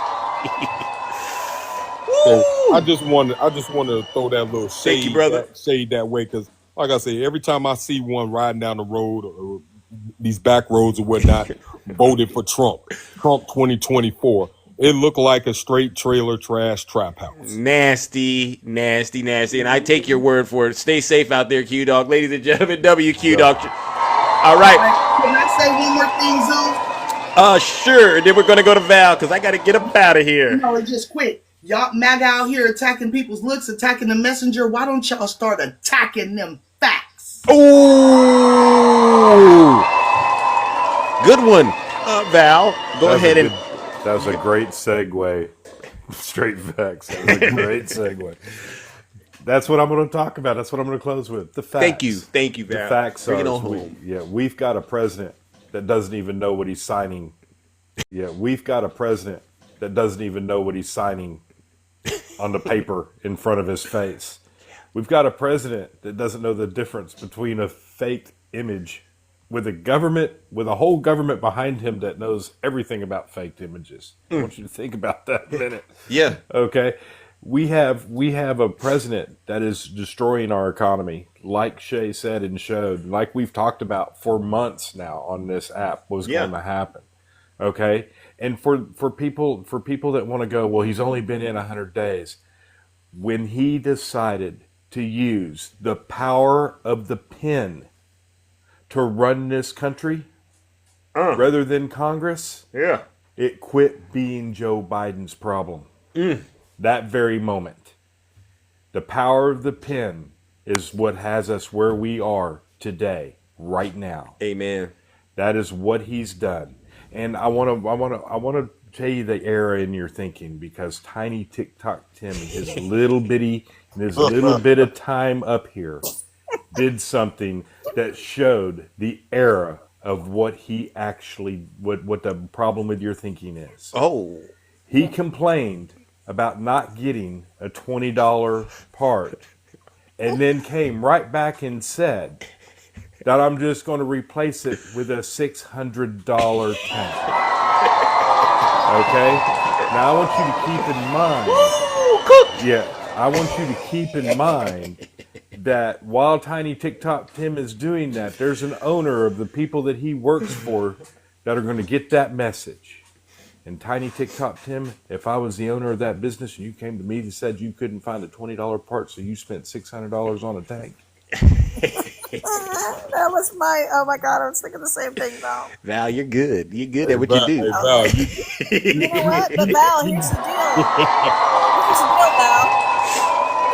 Speaker 3: So I just want to throw that little shade,
Speaker 1: Thank you, brother.
Speaker 3: shade that way, because like I say, every time I see one riding down the road or these back roads or whatnot, voted for Trump 2024, it looked like a straight trailer trash trap house.
Speaker 1: Nasty. And I take your word for it. Stay safe out there, Q Dog. Ladies and gentlemen, WQ Dog. All right.
Speaker 7: Can I say one more thing, Zeus?
Speaker 1: Sure. Then we're going to go to Val because I got to get up out of here.
Speaker 7: No, it's just quick. Y'all MAGA out here attacking people's looks, attacking the messenger. Why don't y'all start attacking them facts?
Speaker 1: Ooh. Good one. Val, go ahead and...
Speaker 6: That was a great segue. Straight facts. That was a great segue. That's what I'm going to talk about. That's what I'm going to close with. The facts.
Speaker 1: Thank you, Val.
Speaker 6: The facts
Speaker 1: Bring
Speaker 6: are,
Speaker 1: it on home.
Speaker 6: we've got a president that doesn't even know what he's signing. We've got a president that doesn't even know what he's signing on the paper in front of his face. We've got a president that doesn't know the difference between a fake image with a whole government behind him that knows everything about faked images. I want you to think about that a minute.
Speaker 1: Yeah.
Speaker 6: Okay. We have a president that is destroying our economy, like Shay said and showed, like we've talked about for months now on this app was going to happen. Okay, and for people that want to go, well, he's only been in 100 days. When he decided to use the power of the pen to run this country rather than Congress,
Speaker 1: Yeah.
Speaker 6: it quit being Joe Biden's problem. That very moment. The power of the pen is what has us where we are today, right now.
Speaker 1: Amen.
Speaker 6: That is what he's done. And I want to tell you the era in your thinking, because Tiny TikTok Tim and his little bit of time up here did something that showed the era of what he actually what the problem with your thinking is.
Speaker 1: Oh.
Speaker 6: He complained about not getting a $20 part, and then came right back and said that I'm just going to replace it with a $600 tank. Okay? Now I want you to keep in mind. I want you to keep in mind that while Tiny TikTok Tim is doing that, there's an owner of the people that he works for that are going to get that message. And Tiny TikTok Tim, if I was the owner of that business and you came to me and said you couldn't find a $20 part, so you spent $600 on a tank.
Speaker 4: That was oh my God, I was thinking the same thing, Val.
Speaker 1: Val, you're good. You're good at what you do.
Speaker 3: Hey, Val,
Speaker 4: You know what? But Val, here's the deal. Here's the deal, Val.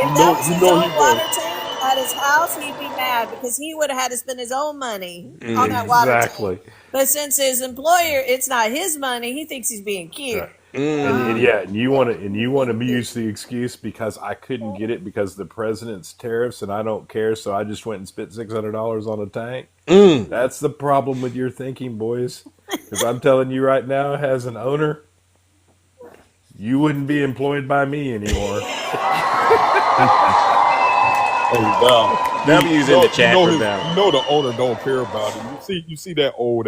Speaker 4: If that was his own water tank at his house, he'd be mad because he would have had to spend his own money on that water
Speaker 6: Exactly.
Speaker 4: tank. But since his employer, it's not his money, he thinks he's being cute.
Speaker 6: And you want to use the excuse because I couldn't get it because of the president's tariffs and I don't care, so I just went and spent $600 on a tank. That's the problem with your thinking, boys. Because I'm telling you right now, as an owner, you wouldn't be employed by me anymore.
Speaker 3: Hey, Val.
Speaker 1: W's in the chat for Val.
Speaker 3: You know the owner don't care about it. You see that old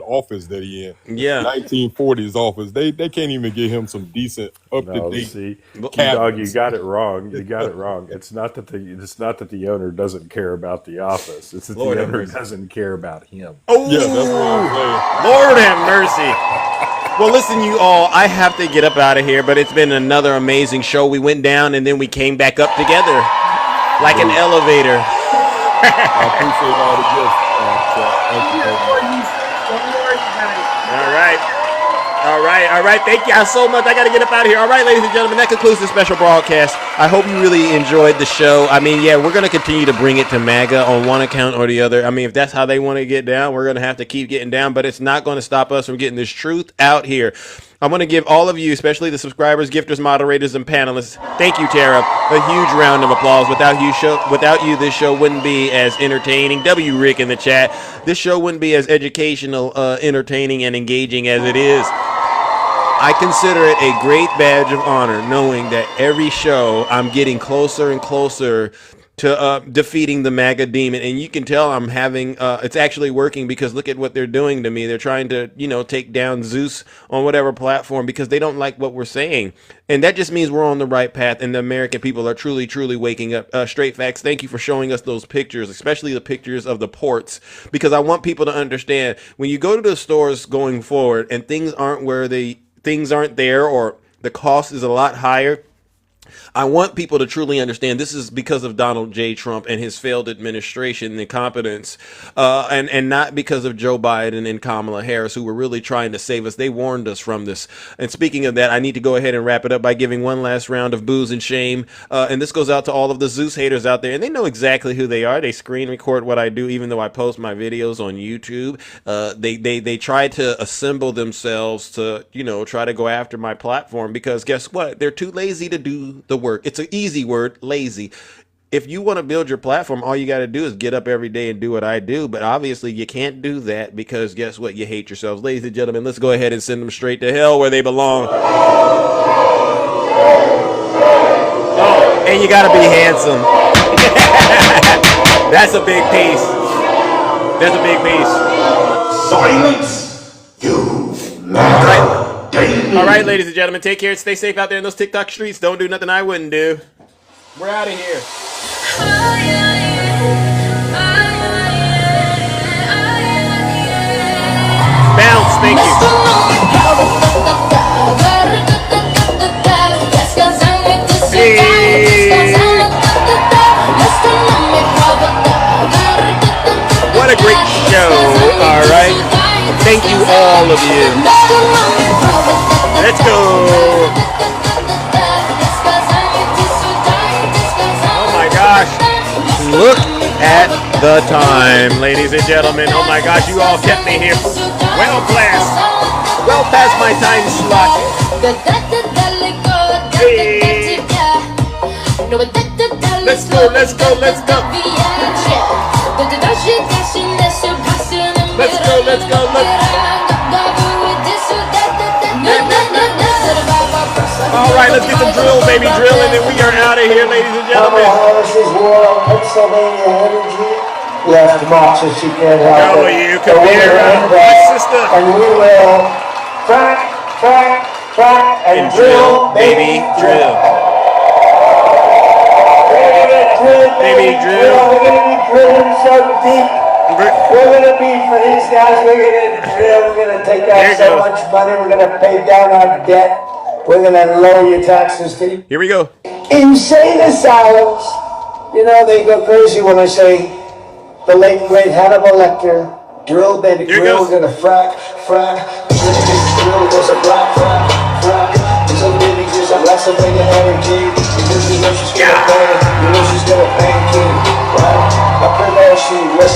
Speaker 3: office that he in.
Speaker 1: Yeah.
Speaker 3: 1940s office. They can't even get him some decent up to
Speaker 6: No,
Speaker 3: date.
Speaker 6: see,
Speaker 3: cabinets.
Speaker 6: dog, you got it wrong. You got it wrong. It's not that the owner doesn't care about the office. It's that
Speaker 1: Lord
Speaker 6: the
Speaker 1: have
Speaker 6: owner
Speaker 1: mercy.
Speaker 6: doesn't care about him.
Speaker 1: Oh,
Speaker 3: Yeah, that's what I'm saying.
Speaker 1: Lord have mercy. Well, listen, you all, I have to get up out of here, but it's been another amazing show. We went down and then we came back up together like an elevator.
Speaker 3: I appreciate all the gifts. Thank you.
Speaker 2: Don't worry about it.
Speaker 1: All right. Thank y'all so much. I got to get up out of here. All right, ladies and gentlemen, that concludes the special broadcast. I hope you really enjoyed the show. I mean, yeah, we're going to continue to bring it to MAGA on one account or the other. I mean, if that's how they want to get down, we're going to have to keep getting down, but it's not going to stop us from getting this truth out here. I want to give all of you, especially the subscribers, gifters, moderators, and panelists, thank you, Tara. A huge round of applause. Without you, this show wouldn't be as entertaining. W. Rick in the chat. This show wouldn't be as educational, entertaining, and engaging as it is. I consider it a great badge of honor knowing that every show I'm getting closer and closer to defeating the MAGA demon. And you can tell I'm having, it's actually working because look at what they're doing to me. They're trying to, take down Zeus on whatever platform because they don't like what we're saying. And that just means we're on the right path and the American people are truly, truly waking up. Straight Facts, thank you for showing us those pictures, especially the pictures of the ports, because I want people to understand when you go to the stores going forward and things aren't there or the cost is a lot higher. I want people to truly understand this is because of Donald J. Trump and his failed administration and incompetence, and not because of Joe Biden and Kamala Harris, who were really trying to save us. They warned us from this. And speaking of that, I need to go ahead and wrap it up by giving one last round of booze and shame. And this goes out to all of the Zeus haters out there, and they know exactly who they are. They screen record what I do, even though I post my videos on YouTube. They try to assemble themselves to, try to go after my platform because guess what? They're too lazy to do the work. It's an easy word, lazy. If you want to build your platform, all you got to do is get up every day and do what I do. But obviously you can't do that because guess what? You hate yourselves. Ladies and gentlemen, let's go ahead and send them straight to hell where they belong. Oh, and you got to be handsome. That's a big piece. That's a big piece.
Speaker 9: Silence! You mad.
Speaker 1: All right, ladies and gentlemen, take care and stay safe out there in those TikTok streets. Don't do nothing I wouldn't do. We're out of here. Bounce, Thank you. What a great show. All right. Thank you, all of you. Let's go. Oh my gosh. Look at the time, ladies and gentlemen. Oh my gosh, you all kept me here well past my time slot. Hey. Let's go. Let's go. Let's go. All right, let's get some drill, baby, drill, and then we are out of here, ladies and gentlemen.
Speaker 10: Harris's War on Pennsylvania Energy. Left March, she can't help it.
Speaker 1: You come here, my sister.
Speaker 10: And we will frack, and drill, baby, drill.
Speaker 1: Baby, drill.
Speaker 10: We're going to be drilling so deep. We're going to be, for these guys, we're going to drill. We're going to take out so much money. We're going to pay down our debt. We're going to lower your taxes to you.
Speaker 1: Here we go.
Speaker 10: Insane asylums. You know, they go crazy when I say the late great Hannibal Lecter. Drill, baby, drill. We're going to frack. Drill, there's a frack. There's a baby, there's a Pennsylvania energy. You know she's going to pay. You know she's going to pay you. Right? Up in there, she was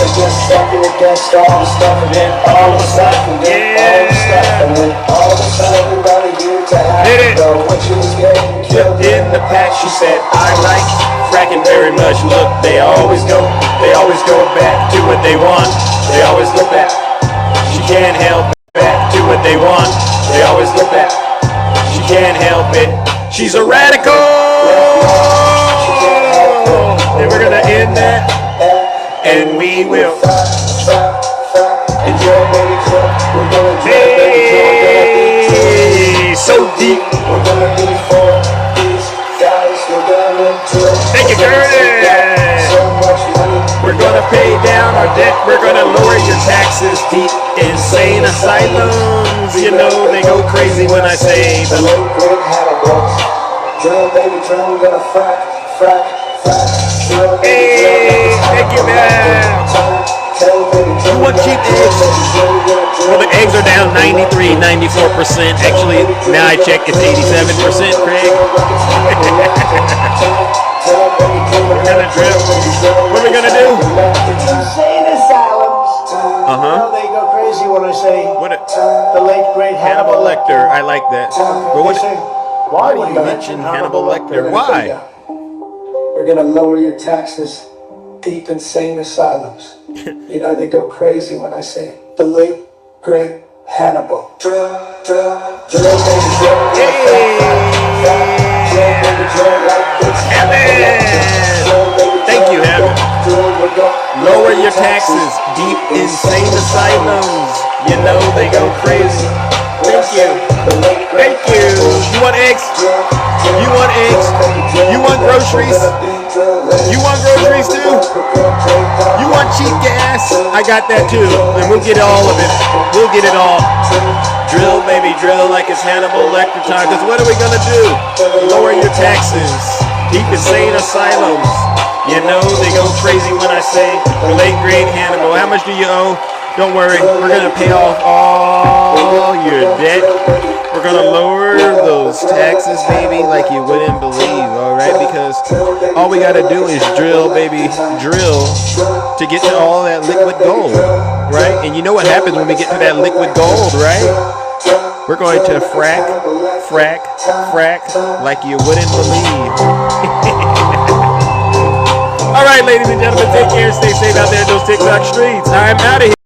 Speaker 10: second against all the stuff. And then all the stuff. And then all the stuff. And then all the stuff. Everybody here to have it. When she was getting killed
Speaker 1: in the past, she said, I like fracking very much. Look, they always go back to what they want. They always look back. She can't help back to what they want. They always look back. She can't help it. She's a radical. And we're gonna end that. And we will. Hey, so deep. Thank you, Curtis. We're gonna pay down our debt. We're gonna lower your taxes. Deep insane asylums. You know they go crazy when I say the low grade Hannibals. Drill, baby, drill. We're gonna frack. Hey, thank you, man. You want cheap eggs? Well, the eggs are down 93, 94%. Actually, now I check, it's 87%, Craig. We're gonna drill. What are we gonna do?
Speaker 10: Insane asylums. They go crazy when I say the late great
Speaker 1: Hannibal Lecter. I like that. But
Speaker 10: why
Speaker 1: do you mention Hannibal Lecter? Why?
Speaker 10: We're gonna lower your taxes. Deep insane asylums. You know they go crazy when I say the late great Hannibal.
Speaker 1: Thank you, Heaven. Lower your taxes. Deep insane asylums. You know they go crazy. Thank you. Thank you. You want eggs? You want eggs? You want groceries? You want groceries too? You want cheap gas? I got that too. And we'll get all of it. We'll get it all. Drill, baby, drill like it's Hannibal Lecter time. Because what are we going to do? Lower your taxes. Deep insane asylums. You know they go crazy when I say the late great Hannibal. How much do you owe? Don't worry, we're going to pay off all your debt. We're going to lower those taxes, baby, like you wouldn't believe, all right? Because all we got to do is drill, baby, drill to get to all that liquid gold, right? And you know what happens when we get to that liquid gold, right? We're going to frack like you wouldn't believe. All right, ladies and gentlemen, take care. Stay safe out there in those TikTok streets. I'm out of here.